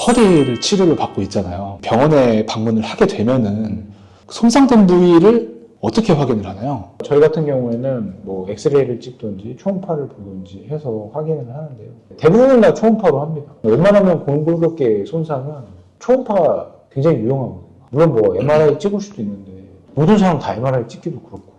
허리를 치료를 받고 있잖아요. 병원에 방문을 하게 되면은 손상된 부위를 어떻게 확인을 하나요? 저희 같은 경우에는 뭐 엑스레이를 찍든지 초음파를 보든지 해서 확인을 하는데요. 대부분 다 초음파로 합니다. 웬만하면 골격계 손상은 초음파가 굉장히 유용하거든요. 물론 뭐 MRI 찍을 수도 있는데 모든 사람 다 MRI 찍기도 그렇고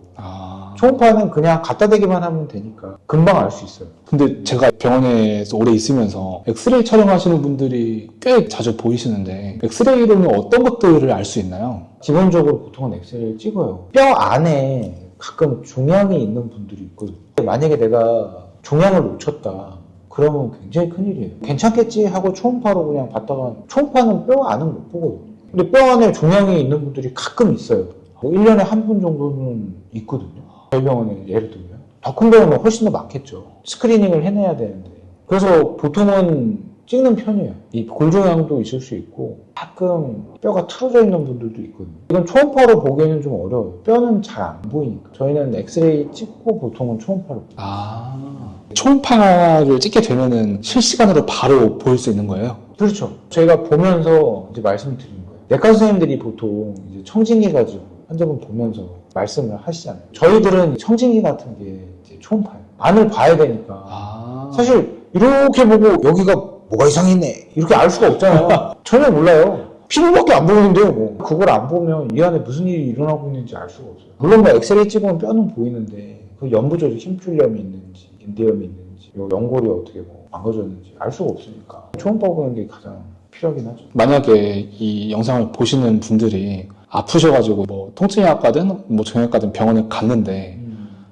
초음파는 그냥 갖다 대기만 하면 되니까 금방 알 수 있어요. 근데 제가 병원에서 오래 있으면서 엑스레이 촬영하시는 분들이 꽤 자주 보이시는데 엑스레이로는 어떤 것들을 알 수 있나요? 기본적으로 보통은 엑스레이를 찍어요. 뼈 안에 가끔 종양이 있는 분들이 있거든요. 만약에 내가 종양을 놓쳤다 그러면 굉장히 큰일이에요. 괜찮겠지 하고 초음파로 그냥 봤다가 초음파는 뼈 안은 못 보거든요. 근데 뼈 안에 종양이 있는 분들이 가끔 있어요. 뭐 1년에 한 분 정도는 있거든요. 저희 병원에 예를 들면 더 큰 병원은 훨씬 더 많겠죠. 스크리닝을 해내야 되는데 그래서 보통은 찍는 편이에요. 이 골종양도 있을 수 있고 가끔 뼈가 틀어져 있는 분들도 있거든요. 이건 초음파로 보기에는 좀 어려워요. 뼈는 잘 안 보이니까. 저희는 엑스레이 찍고 보통은 초음파로 봐요. 초음파를 찍게 되면은 실시간으로 바로 보일 수 있는 거예요? 그렇죠. 저희가 보면서 이제 말씀드리는 거예요. 내과 선생님들이 보통 이제 청진기 가지고 환자분 보면서 말씀을 하시잖아요. 저희들은 청진기 같은 게 이제 초음파예요. 안을 봐야 되니까. 사실 이렇게 보고 여기가 뭐가 이상했네 이렇게 알 수가 없잖아요. 전혀 몰라요. 피부밖에 안 보이는데요. 뭐. 그걸 안 보면 이 안에 무슨 일이 일어나고 있는지 알 수가 없어요. 물론 뭐 엑스레이 찍으면 뼈는 보이는데 그 연부조직 힘줄염이 있는지 인대염이 있는지 연골이 어떻게 뭐 망가졌는지 알 수가 없으니까 초음파 보는 게 가장 필요하긴 하죠. 만약에 이 영상을 보시는 분들이 아프셔가지고 뭐 통증의학과든 뭐 정형외과든 병원에 갔는데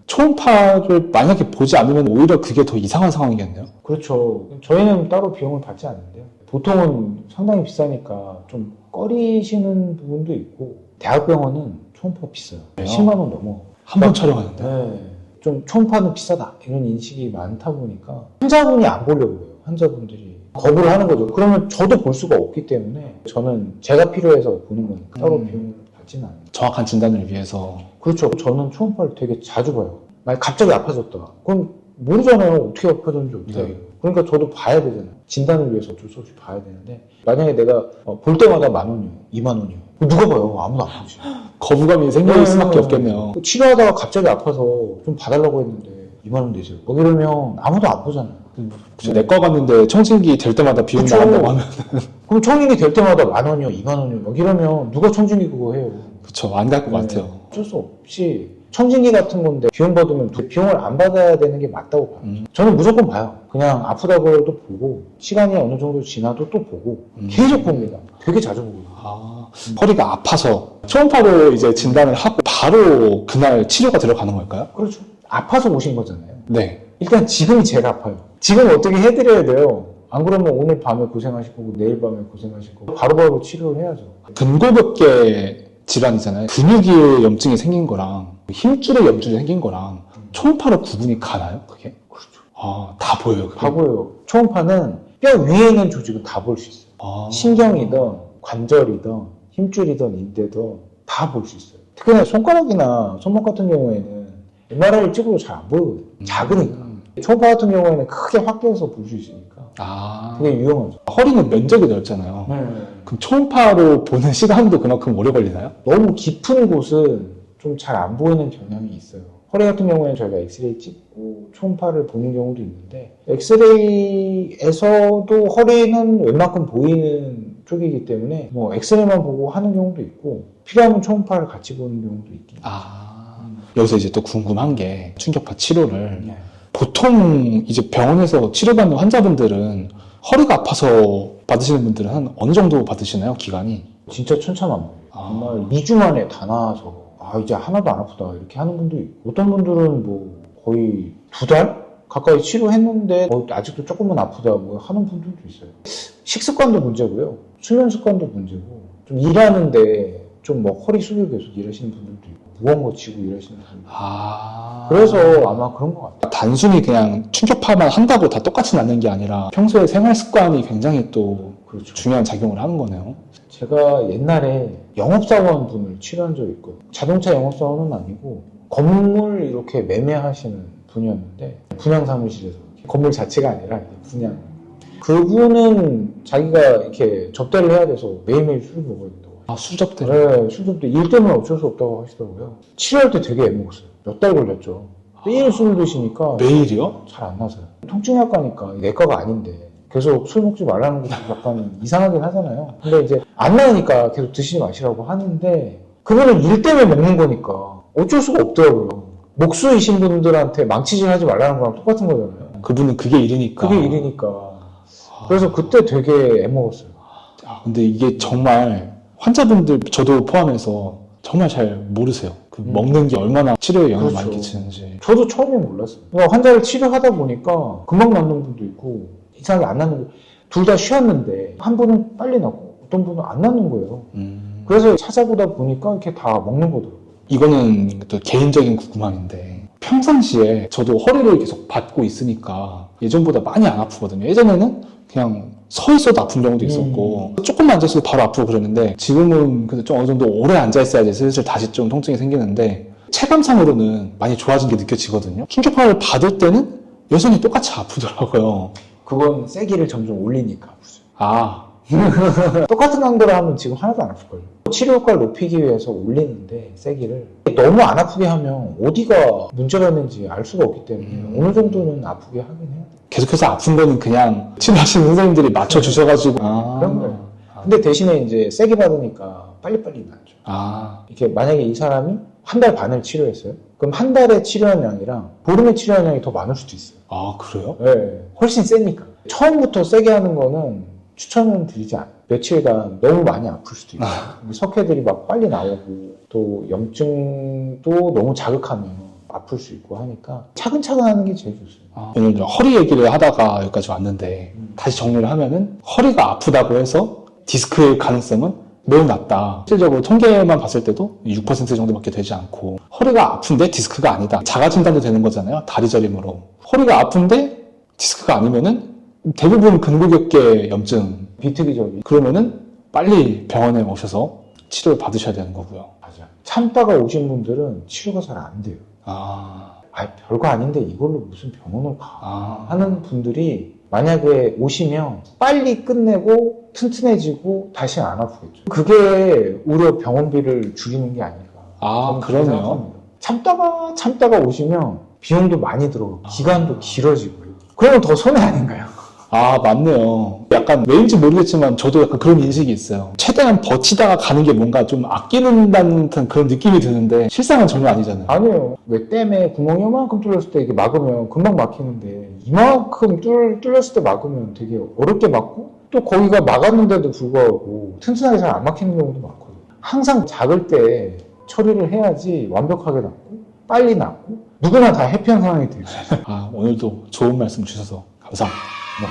초음파를 만약에 보지 않으면 오히려 그게 더 이상한 상황이겠네요. 그렇죠. 저희는 따로 비용을 받지 않는데요. 보통은 상당히 비싸니까 좀 꺼리시는 부분도 있고 대학병원은 초음파 비싸요. 10만 원 넘어. 한 번 촬영하는데. 네. 좀 초음파는 비싸다 이런 인식이 많다 보니까 환자분이 안 보려고 해요. 환자분들이 거부를 하는 거죠. 그러면 저도 볼 수가 없기 때문에 저는 제가 필요해서 보는 거니까 따로 비용을 받지는 않아요. 정확한 진단을 위해서. 그렇죠. 저는 초음파를 되게 자주 봐요. 만약 갑자기 아파졌다. 그럼 모르잖아요. 어떻게 아파졌는지 어떻게 해요. 그러니까 저도 봐야 되잖아요. 진단을 위해서 어쩔 수 없이 봐야 되는데 만약에 내가 볼 때마다 10,000원이요. 20,000원이요. 누가 봐요? 아무도 안 보지. 거부감이 생길 수밖에 없겠네요. 치료하다가 갑자기 아파서 좀 봐달라고 했는데 20,000원 내세요. 이러면 아무도 안 보잖아요. 내과 갔는데 청진기 될 때마다 비용 그쵸. 나간다고 하면 그럼 청진기 될 때마다 10,000원이요, 20,000원이요. 막 이러면 누가 청진기 그거 해요? 그쵸, 안 갈 것 같아요. 어쩔 수 없이 청진기 같은 건데 비용 받으면 비용을 안 받아야 되는 게 맞다고 봐요. 저는 무조건 봐요. 그냥 아프다고 해도 보고 시간이 어느 정도 지나도 또 보고 계속 봅니다. 되게 자주 보고. 허리가 아파서 초음파로 이제 진단을 하고 바로 그날 치료가 들어가는 걸까요? 그렇죠. 아파서 오신 거잖아요. 네. 일단 지금이 제일 아파요. 지금 어떻게 해드려야 돼요? 안 그러면 오늘 밤에 고생하실 거고 내일 밤에 고생하실 거고 바로바로 치료를 해야죠. 근골격계 질환이잖아요. 근육이 염증이 생긴 거랑 힘줄에 염증이 생긴 거랑 초음파로 구분이 가나요? 그게? 그렇죠. 다 보여요. 그게? 다 보여요. 초음파는 뼈 위에 있는 조직은 다 볼 수 있어요. 신경이든 관절이든 힘줄이든 인대든 다 볼 수 있어요. 특히나 손가락이나 손목 같은 경우에는 MRI를 찍어도 잘 안 보이거든요. 작으니까. 초음파 같은 경우에는 크게 확대해서 볼 수 있으니까 되게 유용하죠. 허리는 면적이 넓잖아요. 네. 그럼 초음파로 보는 시간도 그만큼 오래 걸리나요? 너무 깊은 곳은 좀 잘 안 보이는 경향이 있어요. 허리 같은 경우에는 저희가 엑스레이 찍고 초음파를 보는 경우도 있는데 엑스레이에서도 허리는 웬만큼 보이는 쪽이기 때문에 뭐 엑스레이만 보고 하는 경우도 있고 필요하면 초음파를 같이 보는 경우도 있긴 해요. 여기서 이제 또 궁금한 게 충격파 치료를 보통 이제 병원에서 치료받는 환자분들은 허리가 아파서 받으시는 분들은 한 어느 정도 받으시나요? 기간이? 진짜 천차만별. 정말 2주 만에 다 나아서 이제 하나도 안 아프다 이렇게 하는 분도 있고 어떤 분들은 뭐 거의 2달 가까이 치료했는데 아직도 조금만 아프다 뭐 하는 분들도 있어요. 식습관도 문제고요. 수면 습관도 문제고 좀 일하는데 좀 뭐 허리 숙이고 계속 일하시는 분들도 있고 무거운 거 지고 일하시는 분들도 있고 그래서 아마 그런 것 같아요. 단순히 그냥 충격파만 한다고 다 똑같이 낫는 게 아니라 평소에 생활 습관이 굉장히 또 그렇죠. 중요한 작용을 하는 거네요. 제가 옛날에 영업사원 분을 치료한 적이 있거든요. 자동차 영업사원은 아니고 건물 이렇게 매매하시는 분이었는데 분양 사무실에서 건물 자체가 아니라 분양 그분은 자기가 이렇게 접대를 해야 돼서 매일매일 술을 먹어야 된다고. 아, 술접대. 네, 술 접대. 일 때문에 어쩔 수 없다고 하시더라고요. 치료할 때 되게 애먹었어요. 몇 달 걸렸죠. 매일 술을 드시니까 매일이요? 잘 안 나서요. 통증약과니까 내과가 아닌데 계속 술 먹지 말라는 것도 약간 이상하긴 하잖아요. 근데 이제 안 나으니까 계속 드시지 마시라고 하는데 그거는 일 때문에 먹는 거니까 어쩔 수가 없더라고요. 목수이신 분들한테 망치질 하지 말라는 거랑 똑같은 거잖아요. 그분은 그게 일이니까. 그게 일이니까. 그래서 그때 되게 애먹었어요. 아, 근데 이게 정말 환자분들, 저도 포함해서 정말 잘 모르세요. 그 먹는 게 얼마나 치료에 영향을 많이 그렇죠. 끼치는지. 저도 처음에 몰랐어요. 그러니까 환자를 치료하다 보니까 금방 낫는 분도 있고 이상하게 안 낫는 분, 둘 다 쉬었는데 한 분은 빨리 낫고 어떤 분은 안 낫는 거예요. 그래서 찾아보다 보니까 이렇게 다 먹는 거더라고요. 이거는 또 개인적인 궁금함인데 평상시에 저도 허리를 계속 받고 있으니까 예전보다 많이 안 아프거든요. 예전에는 그냥 서 있어도 아픈 경우도 있었고 조금만 앉아있어도 바로 아프고 그랬는데 지금은 그래도 좀 어느 정도 오래 앉아있어야지 슬슬 다시 좀 통증이 생기는데 체감상으로는 많이 좋아진 게 느껴지거든요. 충격파를 받을 때는 여전히 똑같이 아프더라고요. 그건 세기를 점점 올리니까 아프죠. 아, 똑같은 강도로 하면 지금 하나도 안 아플걸요. 치료 효과를 높이기 위해서 올리는데 세기를 너무 안 아프게 하면 어디가 문제가 있는지 알 수가 없기 때문에 어느 정도는 아프게 하긴 해요. 계속해서 아픈 거는 그냥 치료하시는 선생님들이 맞춰주셔가지고. 아, 그런 거예요. 근데 대신에 이제 세게 받으니까 빨리빨리 낫죠. 아, 이렇게 만약에 이 사람이 한 달 반을 치료했어요. 그럼 한 달에 치료한 양이랑 보름에 치료한 양이 더 많을 수도 있어요. 아, 그래요? 네, 훨씬 세니까. 처음부터 세게 하는 거는 추천은 드리지 않아요. 며칠간 너무 많이 아플 수도 있고 석회들이 막 빨리 나오고 또 염증도 너무 자극하면 아플 수 있고 하니까 차근차근 하는 게 제일 좋습니다. 아, 오늘 이제 허리 얘기를 하다가 여기까지 왔는데 다시 정리를 하면은 허리가 아프다고 해서 디스크일 가능성은 매우 낮다. 실질적으로 통계만 봤을 때도 6% 정도밖에 되지 않고 허리가 아픈데 디스크가 아니다. 자가 진단도 되는 거잖아요. 다리 저림으로. 허리가 아픈데 디스크가 아니면은 대부분 근골격계 염증 비특이적인. 그러면은 빨리 병원에 오셔서 치료를 받으셔야 되는 거고요. 맞아. 참다가 오신 분들은 치료가 잘 안 돼요. 아, 별거 아닌데 이걸로 무슨 병원을 가 아, 하는 분들이 만약에 오시면 빨리 끝내고 튼튼해지고 다시 안 아프겠죠. 그게 오히려 병원비를 줄이는 게 아닐까. 아, 저는 그렇게 그러네요. 생각합니다. 참다가 오시면 비용도 많이 들어가고 기간도 길어지고요. 그러면 더 손해 아닌가요? 아, 맞네요. 약간 왜인지 모르겠지만 저도 약간 그런 인식이 있어요. 최대한 버티다가 가는 게 뭔가 좀 아끼는다는 듯한 그런 느낌이 드는데 실상은 전혀 아니잖아요. 아니에요. 왜 댐에 구멍이 이만큼 뚫렸을 때 이게 막으면 금방 막히는데 이만큼 뚫렸을 때 막으면 되게 어렵게 막고 또 거기가 막았는데도 불구하고 튼튼하게 잘 안 막히는 경우도 많거든요. 항상 작을 때 처리를 해야지 완벽하게 낫고 빨리 낫고 누구나 다 해피한 상황이 돼요. 아, 오늘도 좋은 말씀 주셔서 감사합니다. 네.